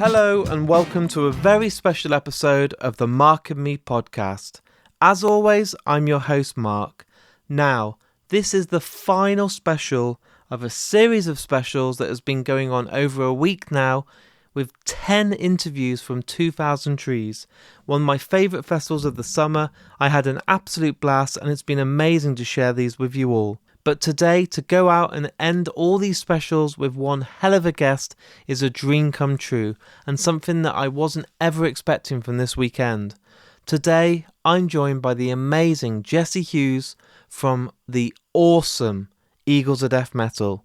Hello and welcome to a very special episode of the Mark and Me podcast. As always, I'm your host Mark. Now, this is the final special of a series of specials that has been going on over a week now, with 10 interviews from 2000trees, one of my favourite festivals of the summer. I had an absolute blast and it's been amazing to share these with you all. But today, to go out and end all these specials with one hell of a guest is a dream come true, and something that I wasn't ever expecting from this weekend. Today, I'm joined by the amazing Jessie Hughes from the awesome Eagles of Death Metal.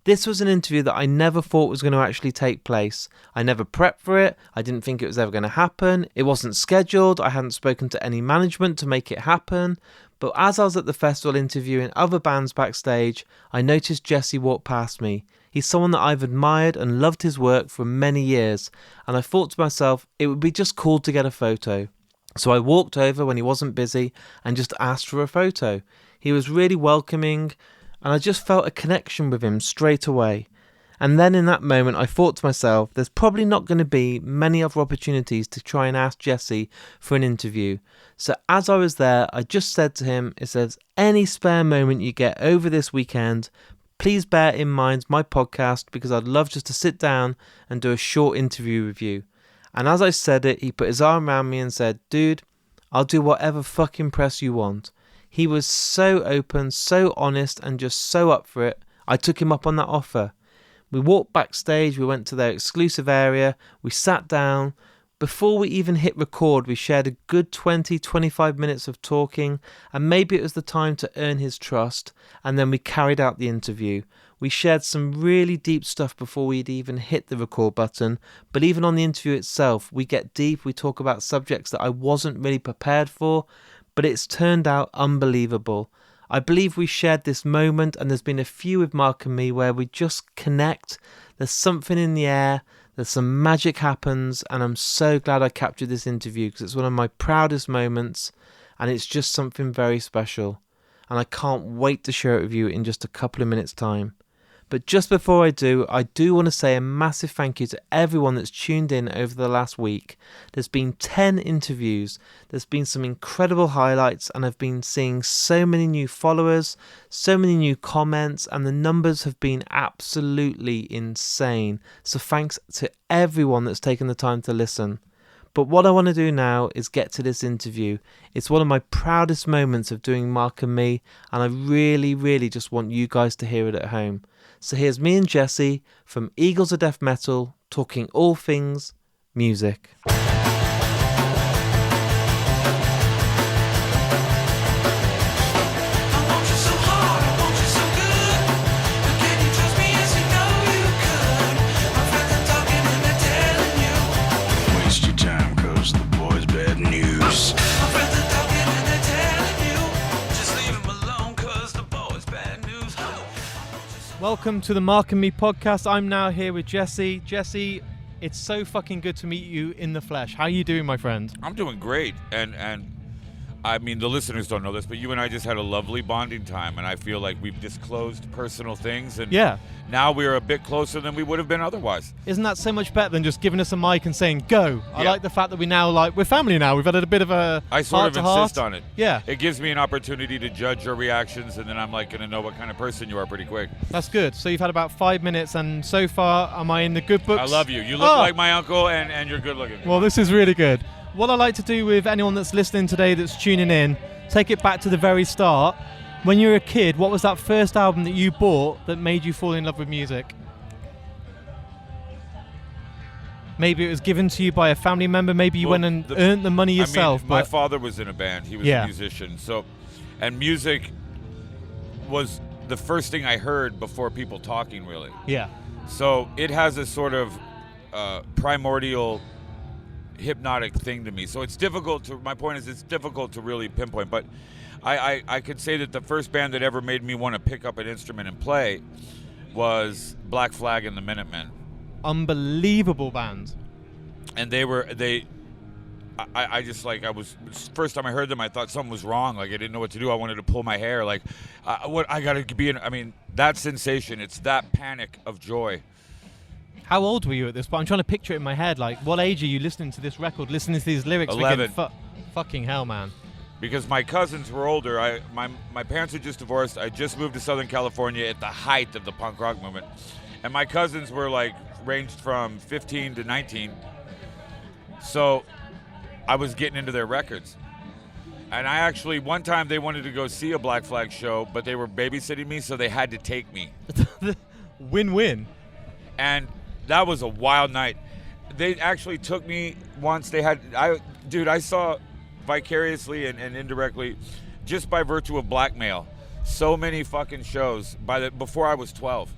This was an interview that I never thought was going to actually take place. I never prepped for it. I didn't think it was ever going to happen. It wasn't scheduled. I hadn't spoken to any management to make it happen. But as I was at the festival interviewing other bands backstage, I noticed Jessie walk past me. He's someone that I've admired and loved his work for many years. And I thought to myself, it would be just cool to get a photo. So I walked over when he wasn't busy and just asked for a photo. He was really welcoming, and I just felt a connection with him straight away. And then in that moment, I thought to myself, there's probably not going to be many other opportunities to try and ask Jessie for an interview. So as I was there, I just said to him, if there's any spare moment you get over this weekend, please bear in mind my podcast, because I'd love just to sit down and do a short interview with you. And as I said it, he put his arm around me and said, dude, I'll do whatever fucking press you want. He was so open, so honest, and just so up for it. I took him up on that offer. We walked backstage, we went to their exclusive area, we sat down. Before we even hit record, we shared a good 20-25 minutes of talking, and maybe it was the time to earn his trust, and then we carried out the interview. We shared some really deep stuff before we'd even hit the record button, but even on the interview itself, we get deep, we talk about subjects that I wasn't really prepared for, but it's turned out unbelievable. I believe we shared this moment, and there's been a few with Mark and me where we just connect. There's something in the air, there's some magic happens, and I'm so glad I captured this interview because it's one of my proudest moments, and it's just something very special. And I can't wait to share it with you in just a couple of minutes' time. But just before I do want to say a massive thank you to everyone that's tuned in over the last week. There's been 10 interviews, there's been some incredible highlights, and I've been seeing so many new followers, so many new comments, and the numbers have been absolutely insane. So thanks to everyone that's taken the time to listen. But what I want to do now is get to this interview. It's one of my proudest moments of doing Mark and Me, and I really, really just want you guys to hear it at home. So here's me and Jessie from Eagles of Death Metal talking all things music. Welcome to the Mark and Me podcast. I'm now here with Jessie. Jessie, it's so fucking good to meet you in the flesh. How are you doing, my friend? I'm doing great, and I mean, the listeners don't know this, but you and I just had a lovely bonding time, and I feel like we've disclosed personal things, and now we're a bit closer than we would have been otherwise. Isn't that so much better than just giving us a mic and saying, go? I like the fact that we're family now. We've had a bit of a I sort of insist on it. Yeah. It gives me an opportunity to judge your reactions, and then I'm like going to know what kind of person you are pretty quick. That's good. So you've had about 5 minutes, and so far, am I in the good books? I love you. You look like my uncle, and you're good looking. Well, this is really good. What I like to do with anyone that's listening today that's tuning in, take it back to the very start. When you were a kid, what was that first album that you bought that made you fall in love with music? Maybe it was given to you by a family member. Maybe you went and earned the money yourself. I mean, my father was in a band. He was a musician. And music was the first thing I heard before people talking, really. Yeah. So it has a sort of primordial hypnotic thing to me. So it's difficult to, my point is it's difficult to really pinpoint, but I could say that the first band that ever made me want to pick up an instrument and play was Black Flag and the Minutemen. Unbelievable band. And I just like, first time I heard them, I thought something was wrong. Like I didn't know what to do. I wanted to pull my hair. Like I got to be in, I mean, that sensation, it's that panic of joy. How old were you at this point? I'm trying to picture it in my head. Like, what age are you listening to this record, listening to these lyrics? 11. Fucking hell, man. Because my cousins were older. My parents had just divorced. I just moved to Southern California at the height of the punk rock movement. And my cousins were like ranged from 15 to 19. So I was getting into their records. And I actually, one time they wanted to go see a Black Flag show, but they were babysitting me, so they had to take me. Win-win. And that was a wild night. They actually took me once. I saw vicariously and indirectly, just by virtue of blackmail, so many fucking shows before I was 12.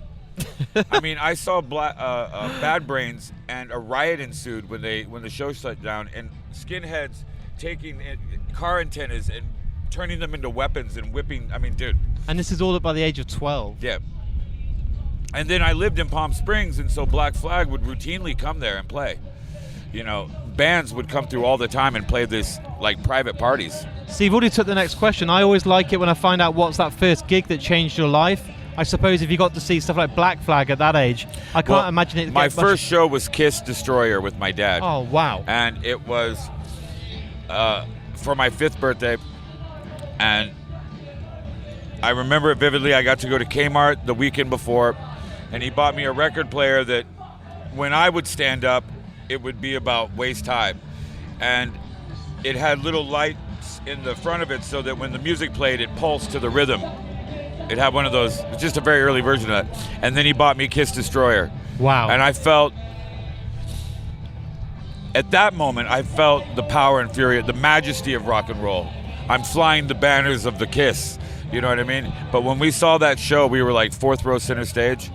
I mean, I saw Bad Brains, and a riot ensued when the show shut down, and skinheads taking car antennas and turning them into weapons and whipping. I mean, dude. And this is all by the age of 12. Yeah. And then I lived in Palm Springs, and so Black Flag would routinely come there and play. You know, bands would come through all the time and play this like private parties. So you've already took the next question. I always like it when I find out what's that first gig that changed your life. I suppose if you got to see stuff like Black Flag at that age, I can't imagine it. My first show was Kiss Destroyer with my dad. Oh, wow. And it was for my 5th birthday. And I remember it vividly. I got to go to Kmart the weekend before, and he bought me a record player that when I would stand up, it would be about waist high. And it had little lights in the front of it so that when the music played, it pulsed to the rhythm. It had one of those, it was just a very early version of that. And then he bought me Kiss Destroyer. Wow. And I felt, at that moment, I felt the power and fury, the majesty of rock and roll. I'm flying the banners of the Kiss, you know what I mean? But when we saw that show, we were like 4th row center stage,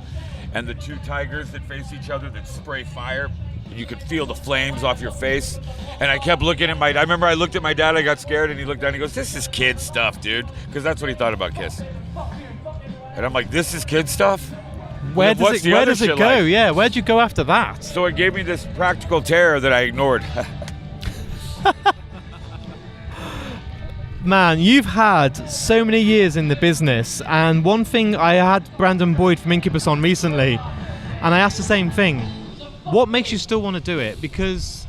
and the two tigers that face each other that spray fire, you could feel the flames off your face. And I kept looking at I remember I looked at my dad, I got scared, and he looked down and he goes, "This is kid stuff, dude." Because that's what he thought about Kiss. And I'm like, "This is kid stuff?" Where does it go? Like? Yeah, where'd you go after that? So it gave me this practical terror that I ignored. Man, you've had so many years in the business, and one thing, I had Brandon Boyd from Incubus on recently, and I asked the same thing. What makes you still want to do it? Because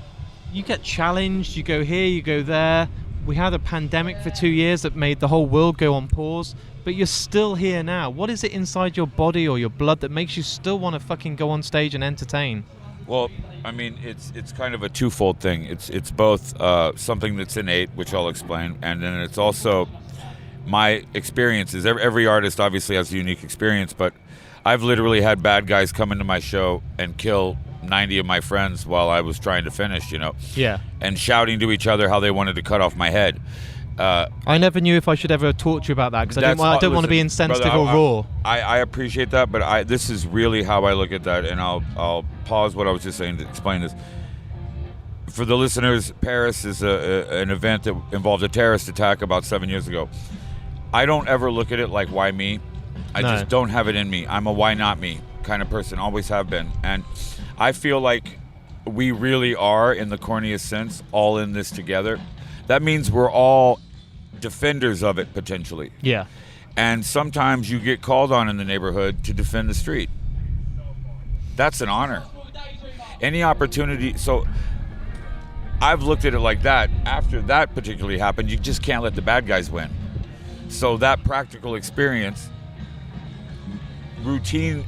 you get challenged, you go here, you go there. We had a pandemic for 2 years that made the whole world go on pause, but you're still here now. What is it inside your body or your blood that makes you still want to fucking go on stage and entertain? Well, I mean, it's kind of a twofold thing. It's both something that's innate, which I'll explain, and then it's also my experiences. Every artist obviously has a unique experience, but I've literally had bad guys come into my show and kill 90 of my friends while I was trying to finish, you know? Yeah. And shouting to each other how they wanted to cut off my head. I never knew if I should ever talk to you about that, because I don't want to be insensitive or raw. I appreciate that, but this is really how I look at that, and I'll pause what I was just saying to explain this. For the listeners, Paris is an event that involved a terrorist attack about 7 years ago. I don't ever look at it like, why me? I just don't have it in me. I'm a why not me kind of person, always have been. And I feel like we really are, in the corniest sense, all in this together. That means we're all defenders of it, potentially. Yeah. And sometimes you get called on in the neighborhood to defend the street. That's an honor. Any opportunity. So I've looked at it like that. After that particularly happened, you just can't let the bad guys win. So that practical experience, routinized,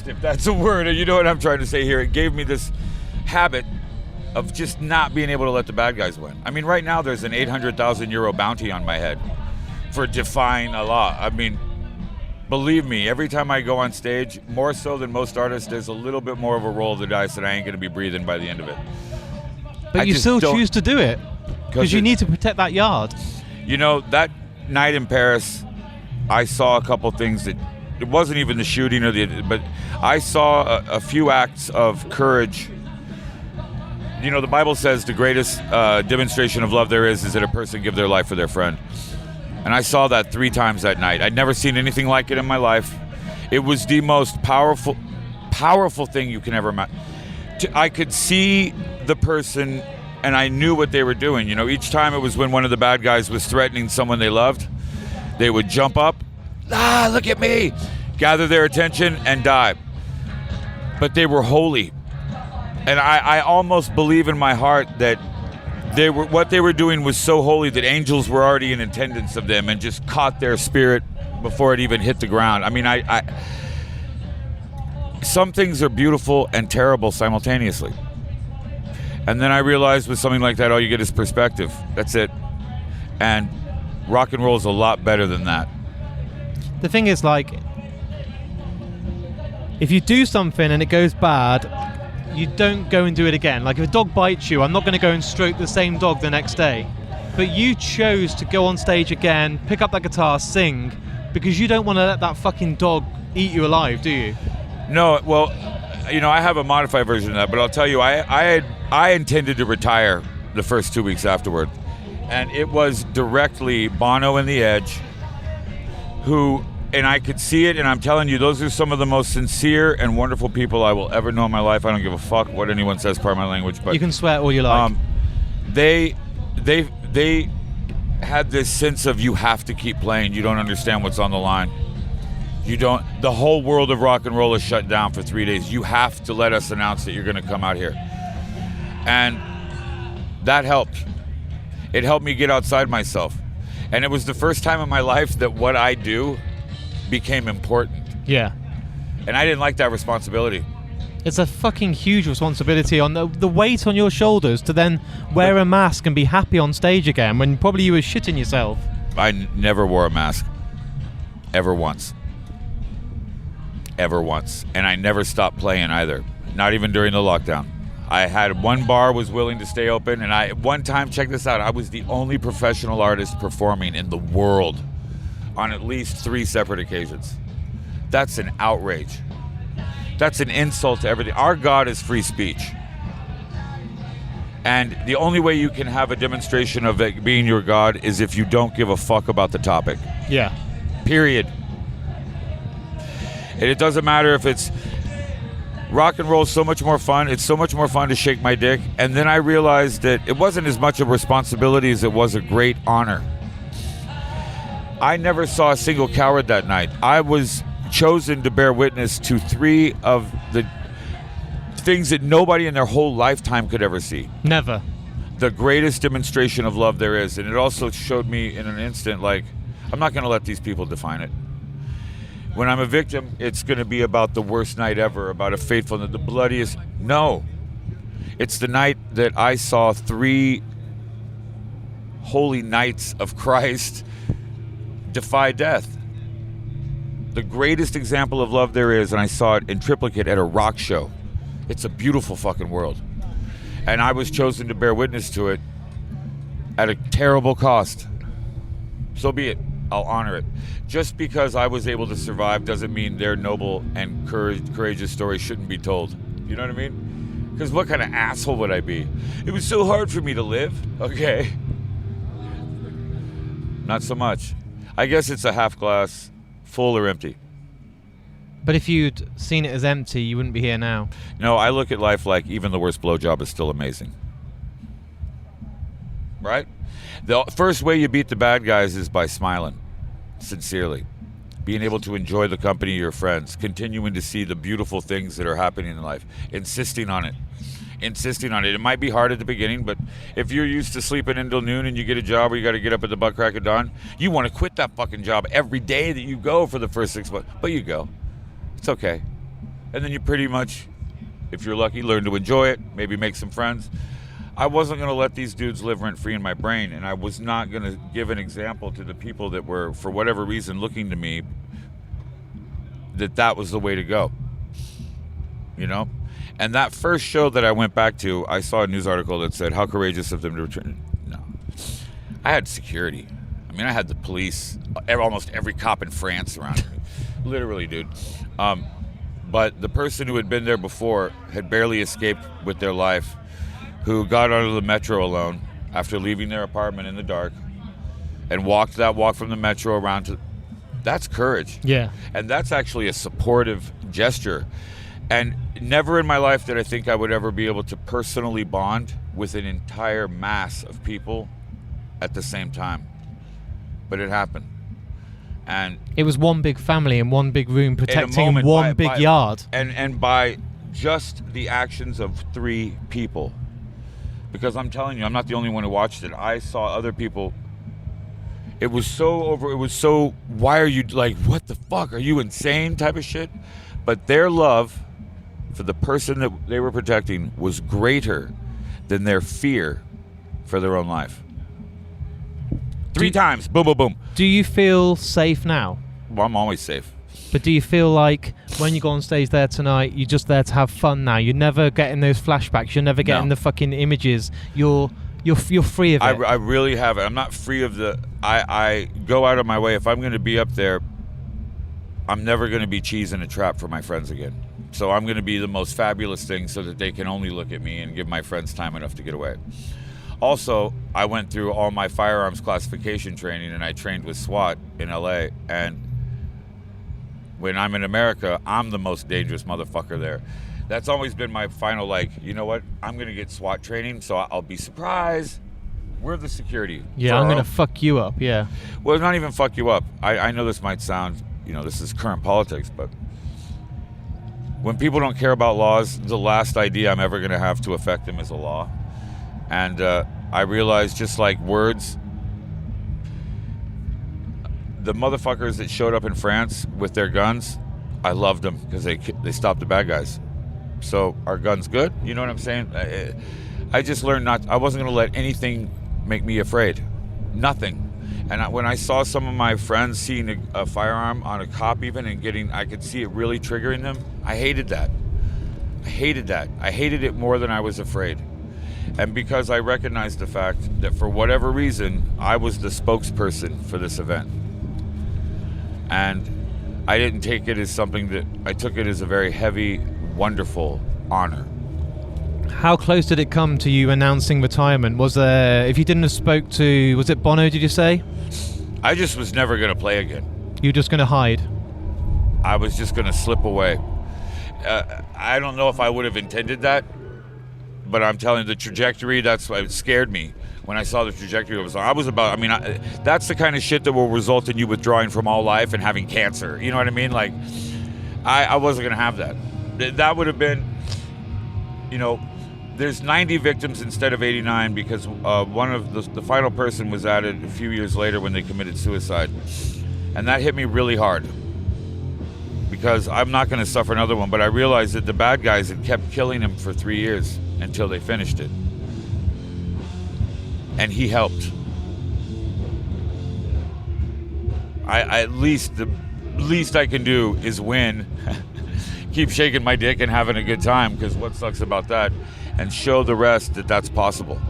if that's a word, you know what I'm trying to say here. It gave me this habit of just not being able to let the bad guys win. I mean, right now there's an 800,000 euro bounty on my head for defying a law. I mean, believe me, every time I go on stage, more so than most artists, there's a little bit more of a roll of the dice that I ain't going to be breathing by the end of it. But you still choose to do it because you need to protect that yard. You know, that night in Paris, I saw a couple things that, it wasn't even the shooting but I saw a few acts of courage. You know, the Bible says the greatest demonstration of love there is that a person give their life for their friend. And I saw that 3 times that night. I'd never seen anything like it in my life. It was the most powerful thing you can ever imagine. I could see the person, and I knew what they were doing. You know, each time it was when one of the bad guys was threatening someone they loved, they would jump up, look at me, gather their attention, and die. but they were holy. And I almost believe in my heart that what they were doing was so holy that angels were already in attendance of them and just caught their spirit before it even hit the ground. I mean, some things are beautiful and terrible simultaneously. And then I realized with something like that, all you get is perspective. That's it. And rock and roll is a lot better than that. The thing is, like, if you do something and it goes bad, you don't go and do it again. Like, if a dog bites you, I'm not going to go and stroke the same dog the next day. But you chose to go on stage again, pick up that guitar, sing, because you don't want to let that fucking dog eat you alive, do you? No, well, you know, I have a modified version of that, but I'll tell you, I intended to retire the first 2 weeks afterward. And it was directly Bono and The Edge who, and I could see it, and I'm telling you, those are some of the most sincere and wonderful people I will ever know in my life. I don't give a fuck what anyone says, part of my language. But you can swear all you like. They had this sense of, you have to keep playing. You don't understand what's on the line. You don't. The whole world of rock and roll is shut down for 3 days. You have to let us announce that you're going to come out here. And that helped. It helped me get outside myself. And it was the first time in my life that what I do became important. Yeah. And I didn't like that responsibility. It's a fucking huge responsibility on the weight on your shoulders to then wear a mask and be happy on stage again when probably you were shitting yourself. I never wore a mask. Ever once. Ever once. And I never stopped playing either. Not even during the lockdown. I had one bar was willing to stay open, and one time, check this out, I was the only professional artist performing in the world on at least 3 separate occasions. That's an outrage. That's an insult to everything. Our God is free speech. And the only way you can have a demonstration of it being your God is if you don't give a fuck about the topic. Yeah. Period. And it doesn't matter if it's rock and roll is so much more fun. It's so much more fun to shake my dick. And then I realized that it wasn't as much a responsibility as it was a great honor. I never saw a single coward that night. I was chosen to bear witness to 3 of the things that nobody in their whole lifetime could ever see. Never. The greatest demonstration of love there is. And it also showed me in an instant, like, I'm not going to let these people define it. When I'm a victim, it's going to be about the worst night ever, about a faithfulness, the bloodiest. No. It's the night that I saw 3 holy knights of Christ defy death. The greatest example of love there is, and I saw it in triplicate at a rock show. It's a beautiful fucking world. And I was chosen to bear witness to it at a terrible cost. So be it. I'll honor it. Just because I was able to survive doesn't mean their noble and courageous story shouldn't be told. You know what I mean? Because what kind of asshole would I be? It was so hard for me to live. Okay. Not so much. I guess it's a half glass, full or empty. But if you'd seen it as empty, you wouldn't be here now. No, I look at life like even the worst blowjob is still amazing. Right? The first way you beat the bad guys is by smiling, sincerely. Being able to enjoy the company of your friends, continuing to see the beautiful things that are happening in life, insisting on it. It might be hard at the beginning, but if you're used to sleeping until noon and you get a job where you got to get up at the butt crack of dawn, you want to quit that fucking job every day that you go for the first 6 months. But you go. It's okay. And then you pretty much, if you're lucky, learn to enjoy it, maybe make some friends. I wasn't going to let these dudes live rent-free in my brain, and I was not going to give an example to the people that were, for whatever reason, looking to me that was the way to go. You know? And that first show that I went back to, I saw a news article that said, how courageous of them to return. No. I had security. I mean, I had the police, almost every cop in France around me. Literally, dude. But the person who had been there before had barely escaped with their life, who got onto the metro alone after leaving their apartment in the dark and walked that walk from the metro around to... That's courage. Yeah. And that's actually a supportive gesture. And never in my life did I think I would ever be able to personally bond with an entire mass of people at the same time. But it happened. And it was one big family in one big room protecting one big yard. And by just the actions of 3 people. Because I'm telling you, I'm not the only one who watched it. I saw other people. It was so, why are you, like, what the fuck? Are you insane type of shit? But their love for the person that they were protecting was greater than their fear for their own life. 3 times. Boom, boom, boom. Do you feel safe now? Well, I'm always safe. But do you feel like when you go on stage there tonight, you're just there to have fun now? You're never getting those flashbacks. You're never getting the fucking images. You're free of it. I really have it. I'm not free of the... I go out of my way. If I'm going to be up there, I'm never going to be cheese in a trap for my friends again. So I'm going to be the most fabulous thing so that they can only look at me and give my friends time enough to get away. Also, I went through all my firearms classification training, and I trained with SWAT in LA. And when I'm in America, I'm the most dangerous motherfucker there. That's always been my final, like, you know what? I'm going to get SWAT training, so I'll be surprised. We're the security. Yeah, I'm going to fuck you up, yeah. Well, not even fuck you up. I know this might sound, this is current politics, but when people don't care about laws, the last idea I'm ever going to have to affect them is a law. And I realized, just like words, the motherfuckers that showed up in France with their guns, I loved them because they stopped the bad guys. So are guns good? You know what I'm saying? I just learned I wasn't going to let anything make me afraid. Nothing. And when I saw some of my friends seeing a firearm on a cop even and I could see it really triggering them, I hated that. I hated it more than I was afraid. And because I recognized the fact that for whatever reason, I was the spokesperson for this event. And I didn't take it as I took it as a very heavy, wonderful honor. How close did it come to you announcing retirement? If you didn't have spoke to, was it Bono, did you say? I just was never going to play again. You were just going to hide? I was just going to slip away. I don't know if I would have intended that, but I'm telling you, the trajectory, that's why it scared me. When I saw the trajectory, that's the kind of shit that will result in you withdrawing from all life and having cancer. You know what I mean? Like, I wasn't going to have that. That would have been, there's 90 victims instead of 89 because one of the final person was added a few years later when they committed suicide. And that hit me really hard because I'm not going to suffer another one, but I realized that the bad guys had kept killing him for 3 years until they finished it. And he helped. The least I can do is win, keep shaking my dick and having a good time, because what sucks about that, and show the rest that that's possible.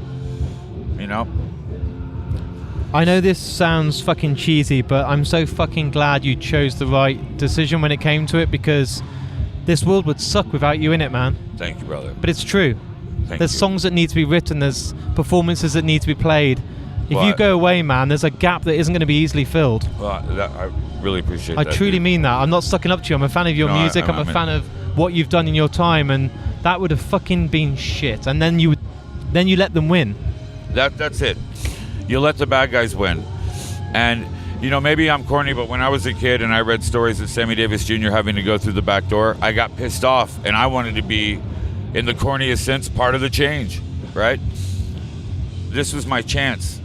I know this sounds fucking cheesy, but I'm so fucking glad you chose the right decision when it came to it, because this world would suck without you in it, man. Thank you, brother. But it's true. There's songs that need to be written, there's performances that need to be played. If you go away, man, there's a gap that isn't going to be easily filled. Well, I really appreciate that. I truly mean that. I'm not sucking up to you. I'm a fan of your music. I'm a fan of what you've done in your time, and that would have fucking been shit. And then you let them win. That's it. You let the bad guys win. And, maybe I'm corny, but when I was a kid and I read stories of Sammy Davis Jr. having to go through the back door, I got pissed off, and I wanted to be, in the corniest sense, part of the change, right? This was my chance.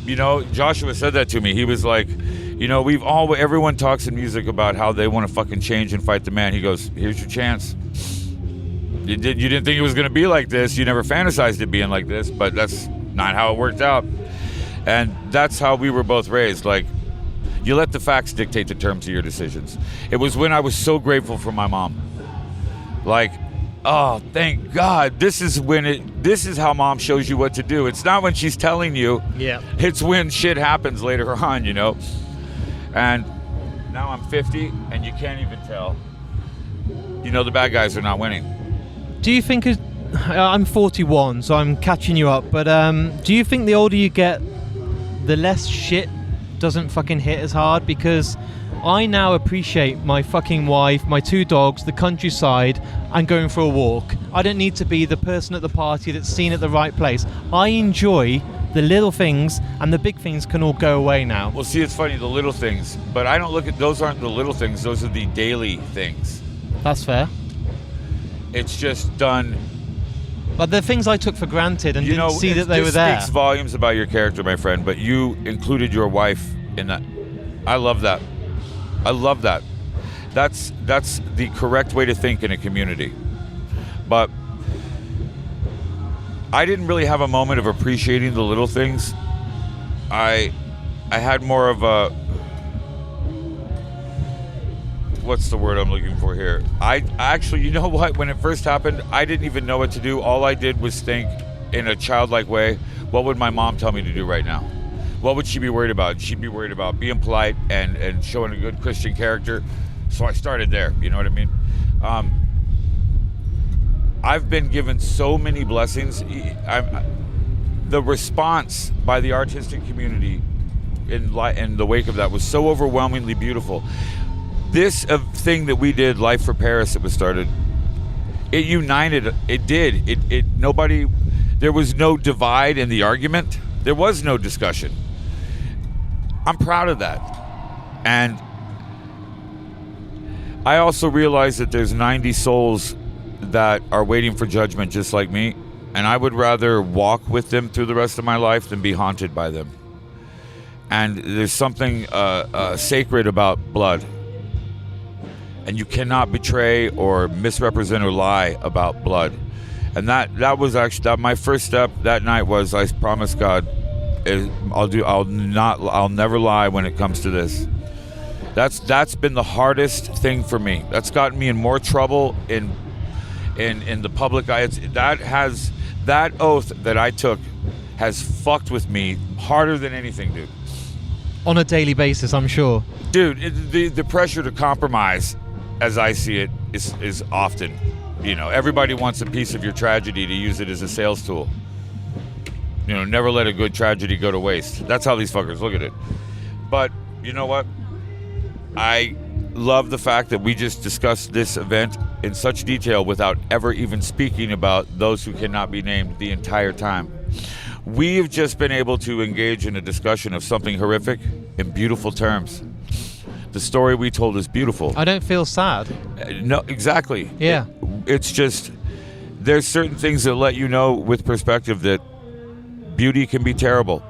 Joshua said that to me. He was like, everyone talks in music about how they want to fucking change and fight the man. He goes, here's your chance. You didn't think it was going to be like this. You never fantasized it being like this, but that's not how it worked out. And that's how we were both raised. Like, you let the facts dictate the terms of your decisions. It was when I was so grateful for my mom. Like, oh, thank God. This is how mom shows you what to do. It's not when she's telling you. Yeah. It's when shit happens later on, And now I'm 50, and you can't even tell. The bad guys are not winning. Do you think... I'm 41, so I'm catching you up. But do you think the older you get, the less shit doesn't fucking hit as hard? Because I now appreciate my fucking wife, my 2 dogs, the countryside, and going for a walk. I don't need to be the person at the party that's seen at the right place. I enjoy the little things, and the big things can all go away now. Well, see, it's funny, the little things, but I don't look at those. Aren't the little things, those are the daily things. That's fair. It's just done. But the things I took for granted and didn't see that they were there. This speaks volumes about your character, my friend, but you included your wife in that. I love that. I love that. That's the correct way to think in a community. But I didn't really have a moment of appreciating the little things. I had more of a, what's the word I'm looking for here? I actually, you know what? When it first happened, I didn't even know what to do. All I did was think in a childlike way, what would my mom tell me to do right now? What would she be worried about? She'd be worried about being polite and showing a good Christian character. So I started there, you know what I mean? I've been given so many blessings. The response by the artistic community in the wake of that was so overwhelmingly beautiful. This thing that we did, Life for Paris, it was started. It united. It did. It nobody. There was no divide in the argument. There was no discussion. I'm proud of that, and I also realize that there's 90 souls that are waiting for judgment, just like me, and I would rather walk with them through the rest of my life than be haunted by them. And there's something sacred about blood. And you cannot betray or misrepresent or lie about blood. And that was actually my first step that night was I promised God, I'll never lie when it comes to this. That's been the hardest thing for me. That's gotten me in more trouble in the public eye. That oath that I took has fucked with me harder than anything, dude. On a daily basis, I'm sure. Dude, the pressure to compromise, as I see it, is often, everybody wants a piece of your tragedy to use it as a sales tool. Never let a good tragedy go to waste. That's how these fuckers look at it. But you know what? I love the fact that we just discussed this event in such detail without ever even speaking about those who cannot be named the entire time. We've just been able to engage in a discussion of something horrific in beautiful terms. The story we told is beautiful. I don't feel sad. No, exactly. Yeah. It's just, there's certain things that let you know with perspective that beauty can be terrible.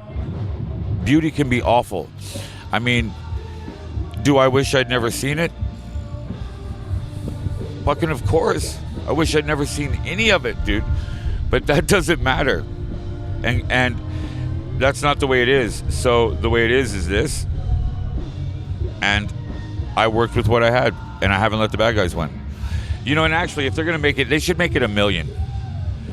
Beauty can be awful. I mean, do I wish I'd never seen it? Fucking of course. I wish I'd never seen any of it, dude. But that doesn't matter. And that's not the way it is. So the way it is this. And I worked with what I had, and I haven't let the bad guys win. And actually, if they're going to make it, they should make it 1 million.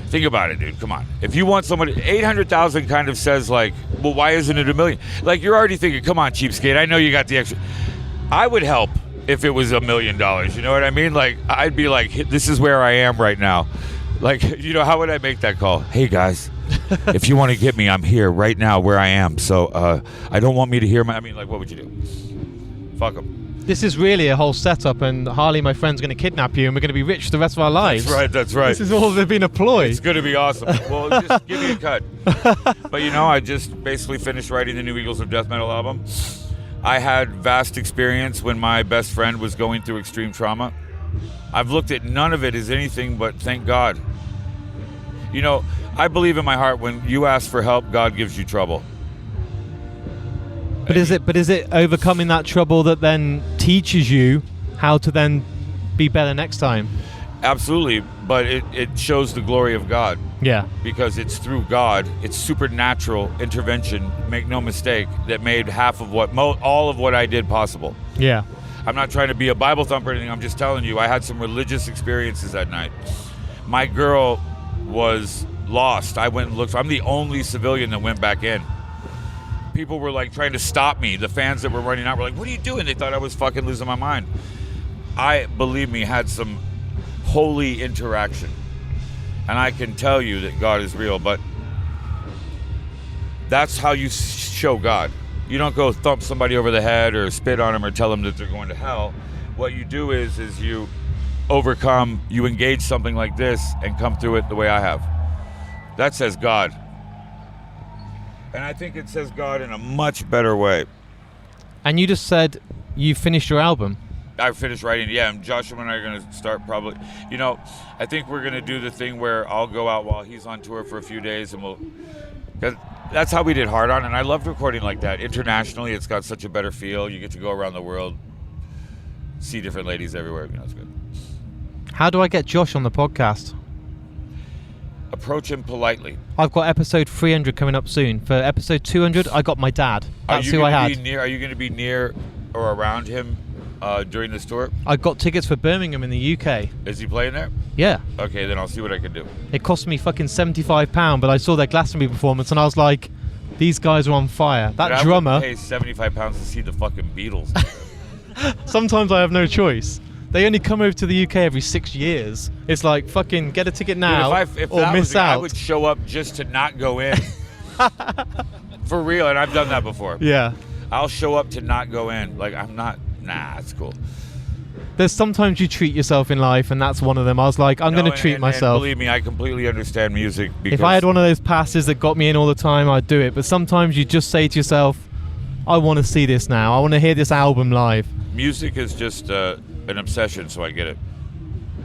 Think about it, dude. Come on. If you want somebody, 800,000 kind of says like, well, why isn't it 1 million? Like, you're already thinking, come on, cheapskate. I know you got the extra. I would help if it was $1 million. You know what I mean? Like, I'd be like, this is where I am right now. Like, how would I make that call? Hey, guys, if you want to get me, I'm here right now where I am. So I don't want me to hear what would you do? Fuck them. This is really a whole setup, and Harley, my friend's going to kidnap you, and we're going to be rich the rest of our lives. That's right. This is all been a ploy. It's going to be awesome. Well, just give me a cut. But I just basically finished writing the new Eagles of Death Metal album. I had vast experience when my best friend was going through extreme trauma. I've looked at none of it as anything but thank God. I believe in my heart when you ask for help, God gives you trouble. But is it overcoming that trouble that then teaches you how to then be better next time? Absolutely, but it shows the glory of God. Yeah. Because it's through God, it's supernatural intervention, make no mistake, that made half of all of what I did possible. Yeah. I'm not trying to be a Bible thumper or anything, I'm just telling you, I had some religious experiences that night. My girl was lost. I went and looked. I'm the only civilian that went back in. People were like trying to stop me. The fans that were running out were like, what are you doing? They thought I was fucking losing my mind. I, believe me, had some holy interaction. And I can tell you that God is real, but that's how you show God. You don't go thump somebody over the head or spit on them or tell them that they're going to hell. What you do is you overcome, you engage something like this and come through it the way I have. That says God. And I think it says God in a much better way. And you just said you finished your album. I finished writing. Yeah, and Joshua and I are going to start probably. I think we're going to do the thing where I'll go out while he's on tour for a few days, and that's how we did Hard On, and I loved recording like that. Internationally, it's got such a better feel. You get to go around the world, see different ladies everywhere. It's good. How do I get Josh on the podcast? Approach him politely. I've got episode 300 coming up soon. For episode 200, I got my dad. That's who I had. Are you going to be near or around him during this tour? I got tickets for Birmingham in the UK. Is he playing there? Yeah. Okay, then I'll see what I can do. It cost me fucking £75, but I saw their Glastonbury performance and I was like, these guys are on fire. That drummer. I would pay £75 to see the fucking Beatles. Sometimes I have no choice. They only come over to the UK every 6 years. It's like, fucking get a ticket now. Dude, if or miss out. I would show up just to not go in. For real, and I've done that before. Yeah. I'll show up to not go in. Like, I'm not, it's cool. There's sometimes you treat yourself in life, and that's one of them. I was like, I'm going to treat myself. And believe me, I completely understand music. Because if I had one of those passes that got me in all the time, I'd do it. But sometimes you just say to yourself, I want to see this now. I want to hear this album live. Music is just an obsession, so I get it.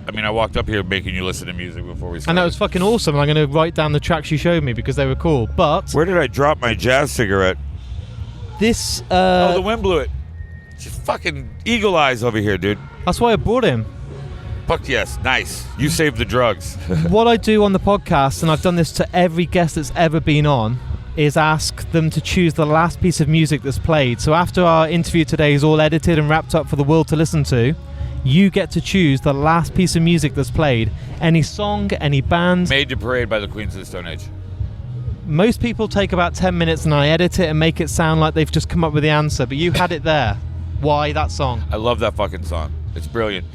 I mean, I walked up here making you listen to music before we started. And that was fucking awesome. I'm going to write down the tracks you showed me because they were cool. But where did I drop my jazz cigarette? This... the wind blew it. Just fucking eagle eyes over here, dude. That's why I brought him. Fuck yes. Nice. You saved the drugs. What I do on the podcast, and I've done this to every guest that's ever been on, is ask them to choose the last piece of music that's played. So after our interview today is all edited and wrapped up for the world to listen to, you get to choose the last piece of music that's played. Any song, any band. Made to Parade by the Queens of the Stone Age. Most people take about 10 minutes and I edit it and make it sound like they've just come up with the answer, but you had it there. Why that song? I love that fucking song. It's brilliant.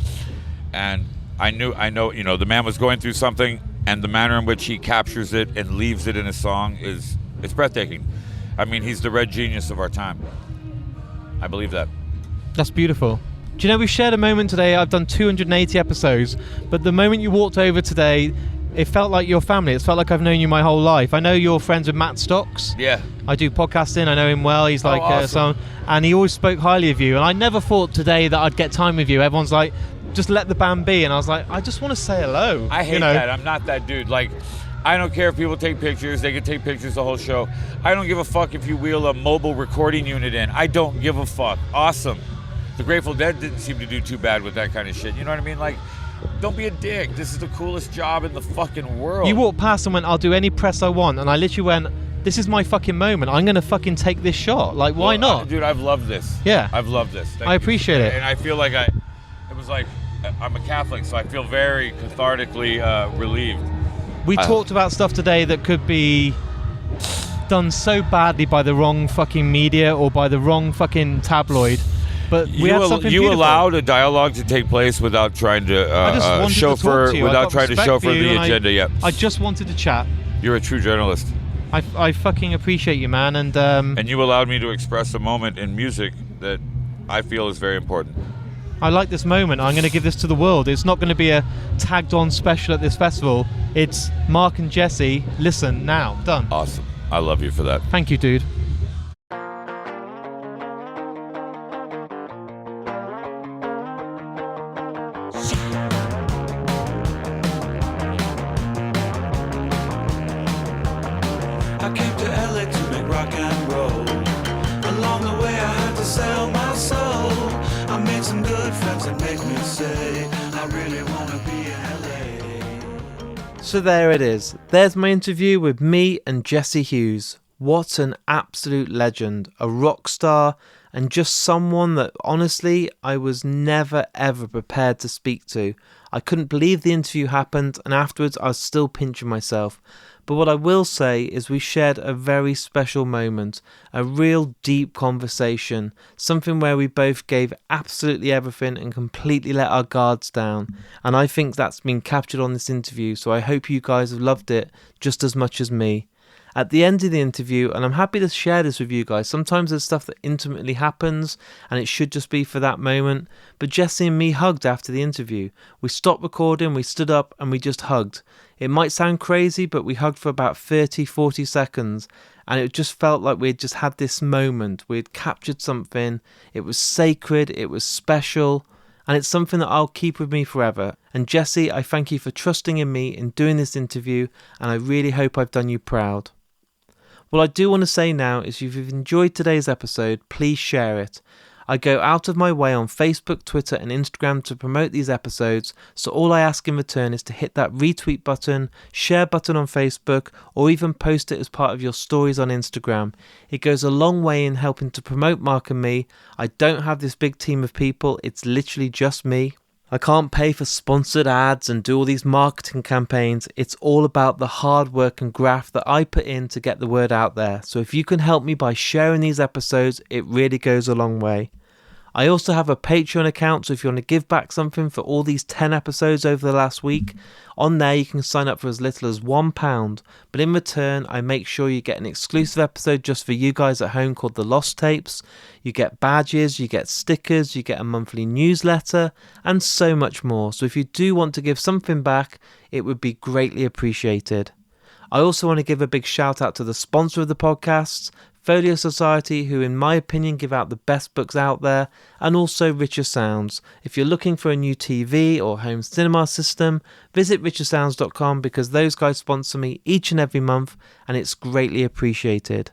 And I know, the man was going through something, and the manner in which he captures it and leaves it in a song it's breathtaking. I mean, he's the red genius of our time. I believe that. That's beautiful. Do you know, we shared a moment today. I've done 280 episodes, but the moment you walked over today, it felt like your family. It felt like I've known you my whole life. I know you're friends with Matt Stocks. Yeah. I do podcasting. I know him well. He's like, awesome. And he always spoke highly of you. And I never thought today that I'd get time with you. Everyone's like, just let the band be. And I was like, I just want to say hello. I hate that. I'm not that dude. Like, I don't care if people take pictures. They can take pictures the whole show. I don't give a fuck if you wheel a mobile recording unit in. I don't give a fuck. Awesome. The Grateful Dead didn't seem to do too bad with that kind of shit. You know what I mean? Like, don't be a dick. This is the coolest job in the fucking world. You walked past and went, I'll do any press I want. And I literally went, this is my fucking moment. I'm going to fucking take this shot. Like, why not? Dude, I've loved this. Yeah. I've loved this. I appreciate it. And I feel like it was like, I'm a Catholic, so I feel very cathartically relieved. We talked about stuff today that could be done so badly by the wrong fucking media or by the wrong fucking tabloid. But we had something beautiful. Allowed a dialogue to take place without trying to chauffeur the agenda. Yeah. I just wanted to chat. You're a true journalist. I fucking appreciate you, man. And you allowed me to express a moment in music that I feel is very important. I like this moment. I'm going to give this to the world. It's not going to be a tagged on special at this festival. It's Mark and Jessie. Listen now. Done. Awesome. I love you for that. Thank you, dude. I came to LA to make rock and roll. Along the way I had to sell my soul. I made some good friends that make me say I really want to be in LA. So there it is. There's my interview with me and Jessie Hughes. What an absolute legend, a rock star, and just someone that honestly I was never ever prepared to speak to. I couldn't believe the interview happened, and afterwards I was still pinching myself. But what I will say is we shared a very special moment, a real deep conversation, something where we both gave absolutely everything and completely let our guards down. And I think that's been captured on this interview, so I hope you guys have loved it just as much as me. At the end of the interview, and I'm happy to share this with you guys, sometimes there's stuff that intimately happens and it should just be for that moment, but Jessie and me hugged after the interview. We stopped recording, we stood up and we just hugged. It might sound crazy, but we hugged for about 30-40 seconds and it just felt like we had just had this moment. We had captured something, it was sacred, it was special, and it's something that I'll keep with me forever. And Jessie, I thank you for trusting in me in doing this interview, and I really hope I've done you proud. What I do want to say now is if you've enjoyed today's episode, please share it. I go out of my way on Facebook, Twitter and Instagram to promote these episodes, so all I ask in return is to hit that retweet button, share button on Facebook, or even post it as part of your stories on Instagram. It goes a long way in helping to promote Mark and me. I don't have this big team of people, it's literally just me. I can't pay for sponsored ads and do all these marketing campaigns. It's all about the hard work and graft that I put in to get the word out there. So if you can help me by sharing these episodes, it really goes a long way. I also have a Patreon account, so if you want to give back something for all these 10 episodes over the last week, on there you can sign up for as little as £1, but in return I make sure you get an exclusive episode just for you guys at home called The Lost Tapes. You get badges, you get stickers, you get a monthly newsletter, and so much more. So if you do want to give something back, it would be greatly appreciated. I also want to give a big shout out to the sponsor of the podcasts, Folio Society, who in my opinion give out the best books out there, and also Richer Sounds. If you're looking for a new TV or home cinema system, visit richersounds.com because those guys sponsor me each and every month and it's greatly appreciated.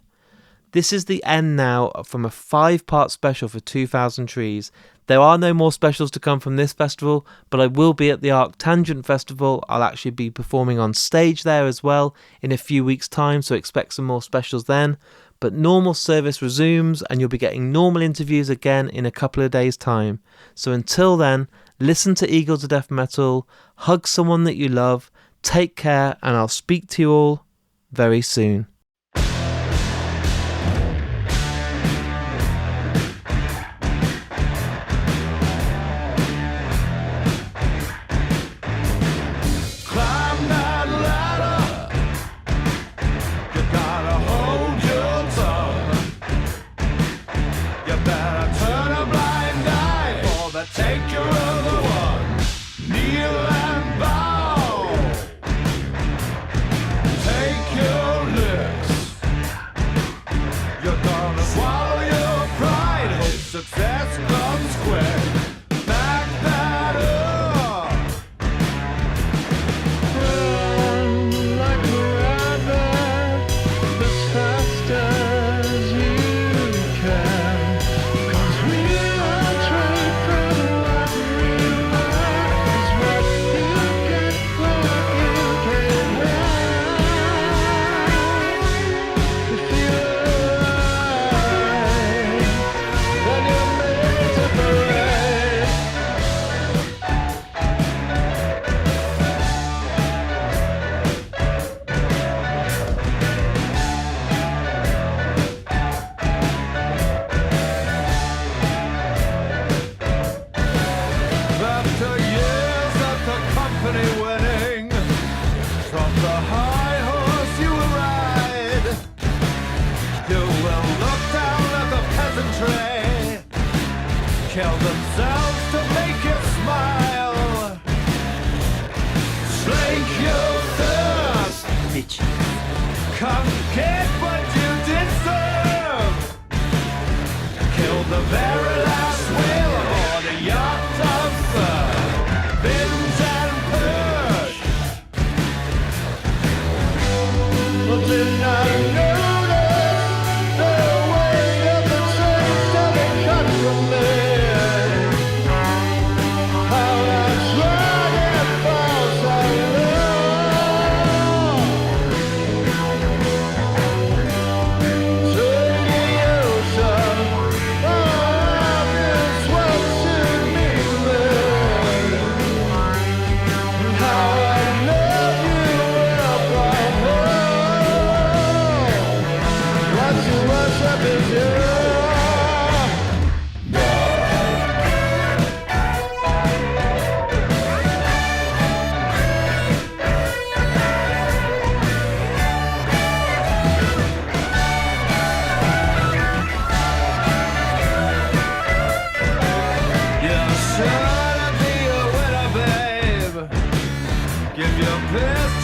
This is the end now from a 5-part special for 2000 Trees. There are no more specials to come from this festival, but I will be at the Arctangent Festival. I'll actually be performing on stage there as well in a few weeks' time, so expect some more specials then. But normal service resumes and you'll be getting normal interviews again in a couple of days' time. So until then, listen to Eagles of Death Metal, hug someone that you love, take care, and I'll speak to you all very soon. Success comes quick. Back that up. Run like a rabbit as fast as you can. 'Cause we are trained from what we learn is what you get when you can run. If you're alive, then you're made to parade. After years of the company winning, from the high horse you will ride. You will look down at the peasantry, kill themselves to make you smile. Slake your thirst, bitch. Come get what you deserve. Kill the very last whale aboard a yacht of fur. Binge and push. But did not notice the weight of the chains that they cut from me. How I tried and falls I love. To the ocean, love is what should be there. How I love you up right now. What you worship is you. You're sure to be a winner, babe. Give your best,